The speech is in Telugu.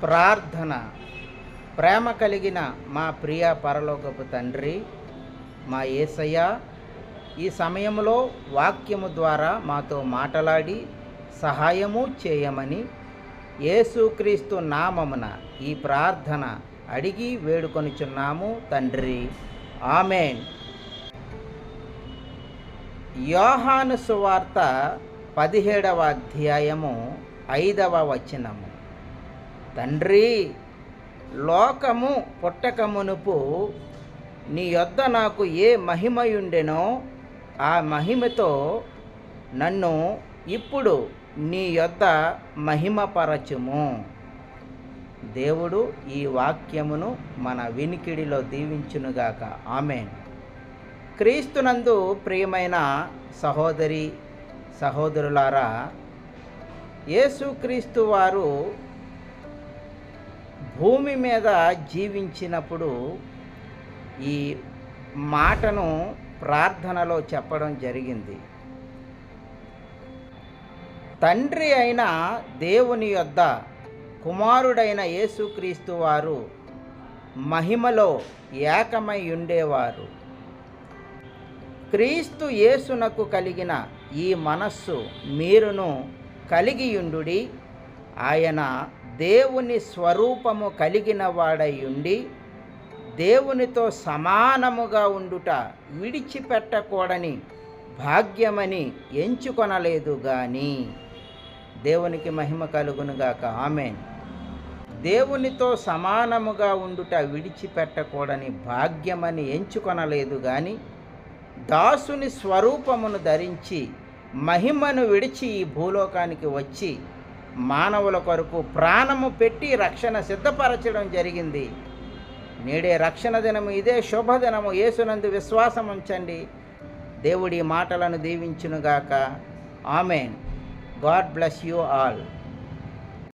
ప్రార్థన. ప్రేమ కలిగిన మా ప్రియ పరలోకపు తండ్రి, మా యేసయ్య, ఈ సమయంలో వాక్యము ద్వారా మాతో మాట్లాడి సహాయము చేయమని యేసుక్రీస్తు నామమున ఈ ప్రార్థన అడిగి వేడుకొనుచున్నాము తండ్రి. ఆమేన్. యోహాను సువార్త 17వ అధ్యాయము 5వ వచనము. తండ్రి, లోకము పుట్టకమునుపు నీ యొద్ద నాకు ఏ మహిమయుండెనో ఆ మహిమతో నన్ను ఇప్పుడు నీ యొద్ద మహిమపరచుము. దేవుడు ఈ వాక్యమును మన వినికిడిలో దీవించునుగాక. ఆమేన్. క్రీస్తునందు ప్రియమైన సహోదరి సహోదరులారా, యేసుక్రీస్తు వారు భూమి మీద జీవించినప్పుడు ఈ మాటను ప్రార్థనలో చెప్పడం జరిగింది. తండ్రి అయిన దేవుని యొద్ద కుమారుడైన యేసుక్రీస్తు వారు మహిమలో ఏకమై ఉండేవారు. క్రీస్తు యేసునకు కలిగిన ఈ మనస్సు మీరును కలిగియుండుడి. ఆయన దేవుని స్వరూపము కలిగిన వాడై ఉండి దేవునితో సమానముగా ఉండుట విడిచిపెట్టకూడని భాగ్యమని ఎంచుకొనలేదు గాని. దేవునికి మహిమ కలుగునుగాక. ఆమేన్. దేవునితో సమానముగా ఉండుట విడిచిపెట్టకూడని భాగ్యమని ఎంచుకొనలేదు గాని, దాసుని స్వరూపమును ధరించి మహిమను విడిచి ఈ భూలోకానికి వచ్చి మానవుల కొరకు ప్రాణము పెట్టి రక్షణ సిద్ధపరచడం జరిగింది. నేడే రక్షణ దినము, ఇదే శుభదినము. యేసునందు విశ్వాసం ఉంచండి. దేవుడి మాటలను దీవించునుగాక. Amen. God bless you all.